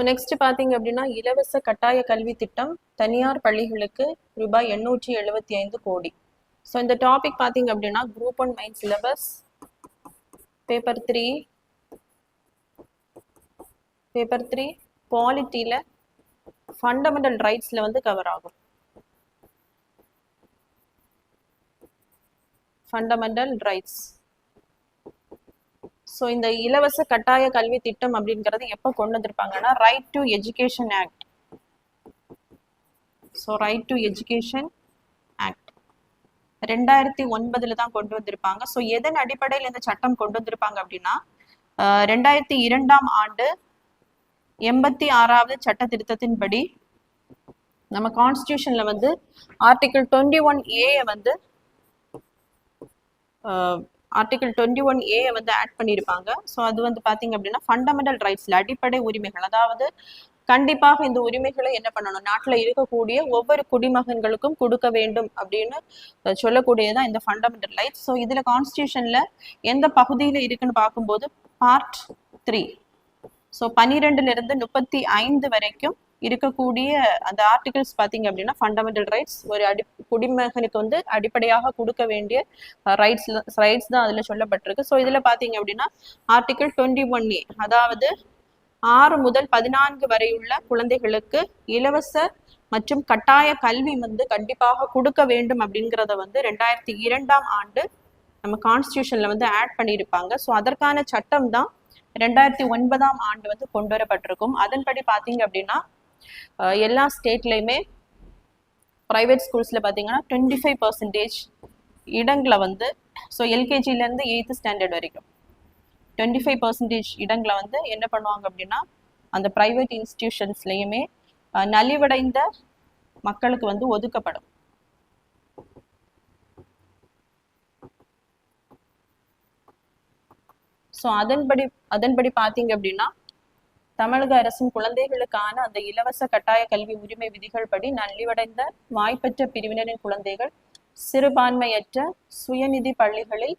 Next பார்த்தீங்க அப்படின்னா இலவச கட்டாய கல்வி திட்டம் தனியார் பள்ளிகளுக்கு ரூபாய் 875 கோடி. ஸோ இந்த டாபிக் பார்த்தீங்க அப்படின்னா குரூப் 1 மெயின் சிலபஸ் பேப்பர் 3 பாலிட்டியில் ஃபண்டமெண்டல் ரைட்ஸில் வந்து கவர் ஆகும். Fundamental rights. ஸோ இந்த இலவச கட்டாய கல்வி திட்டம் அப்படிங்கிறது எப்போ கொண்டு வந்திருப்பாங்கன்னா right to education act. So right to education act 2009 தான் கொண்டு வந்திருப்பாங்க. ஸோ எதன் அடிப்படையில் இந்த சட்டம் கொண்டு வந்திருப்பாங்க அப்படின்னா 2002ஆம் ஆண்டு 86வது சட்ட திருத்தத்தின்படி நம்ம கான்ஸ்டியூஷன்ல வந்து ஆர்டிகிள் 21A வந்து வந்து ஆட் பண்ணியிருப்பாங்க. ஸோ அது வந்து பார்த்தீங்க அப்படின்னா ஃபண்டமெண்டல் ரைட்ஸில் அடிப்படை உரிமைகள், அதாவது கண்டிப்பாக இந்த உரிமைகளை என்ன பண்ணணும், நாட்டில் இருக்கக்கூடிய ஒவ்வொரு குடிமகன்களுக்கும் கொடுக்க வேண்டும் அப்படின்னு சொல்லக்கூடியதான் இந்த ஃபண்டமெண்டல் ரைட்ஸ். ஸோ இதில் கான்ஸ்டியூஷனில் எந்த பகுதியில் இருக்குன்னு பார்க்கும்போது பார்ட் 3, ஸோ 12லிருந்து 35 வரைக்கும் இருக்கக்கூடிய அந்த ஆர்டிகிள்ஸ் பார்த்தீங்க அப்படின்னா ஃபண்டமெண்டல் ரைட்ஸ், ஒரு குடிமகனுக்கு வந்து அடிப்படையாக கொடுக்க வேண்டிய ரைட்ஸ் தான் அதில் சொல்லப்பட்டிருக்கு. ஸோ இதில் பார்த்தீங்க அப்படின்னா ஆர்டிகிள் 21A, அதாவது 6 முதல் 14 வரையுள்ள குழந்தைகளுக்கு இலவச மற்றும் கட்டாய கல்வி வந்து கண்டிப்பாக கொடுக்க வேண்டும் அப்படிங்கிறத வந்து 2002ஆம் ஆண்டு நம்ம கான்ஸ்டியூஷன்ல வந்து ஆட் பண்ணியிருப்பாங்க. ஸோ அதற்கான சட்டம் தான் 2009ஆம் ஆண்டு வந்து கொண்டு வரப்பட்டிருக்கும். அதன்படி பார்த்தீங்க அப்படின்னா எல்லா ஸ்டேட்லையுமே ப்ரைவேட் ஸ்கூல்ஸில் பார்த்தீங்கன்னா 25% இடங்களை வந்து, ஸோ எல்கேஜிலேருந்து 8th ஸ்டாண்டர்ட் வரைக்கும் 25% இடங்களை வந்து என்ன பண்ணுவாங்க அப்படின்னா அந்த ப்ரைவேட் இன்ஸ்டிடியூஷன்ஸ்லையுமே நலிவடைந்த மக்களுக்கு வந்து ஒதுக்கப்படும். ஸோ அதன்படி பார்த்தீங்க அப்படின்னா தமிழக அரசின் குழந்தைகளுக்கான அந்த இலவச கட்டாய கல்வி உரிமை விதிகள் படி நலிவடைந்த வாய்ப்பற்ற பிரிவினரின் குழந்தைகள் சிறுபான்மையற்ற சுயநிதி பள்ளிகளில்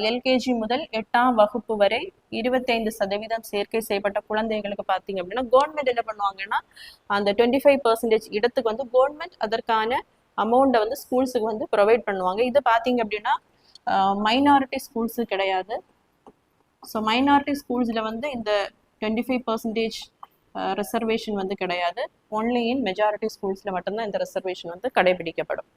எல்கேஜி முதல் 8ஆம் வகுப்பு வரை 25% சேர்க்கை செய்யப்பட்ட குழந்தைகளுக்கு பார்த்தீங்க அப்படின்னா கவர்மெண்ட் என்ன பண்ணுவாங்கன்னா அந்த 25% இடத்துக்கு வந்து கவர்மெண்ட் அதற்கான அமௌண்ட்டை வந்து ஸ்கூல்ஸுக்கு வந்து ப்ரொவைட் பண்ணுவாங்க. இது பார்த்தீங்க அப்படின்னா மைனாரிட்டி ஸ்கூல்ஸு கிடையாது. ஸோ மைனாரிட்டி ஸ்கூல்ஸில் வந்து இந்த 25% ரிசர்வேஷன் வந்து கிடையாது. ஒன்லி இன் மெஜாரிட்டி ஸ்கூல்ஸில் மட்டும்தான் இந்த ரிசர்வேஷன் வந்து கடைபிடிக்கப்படும்.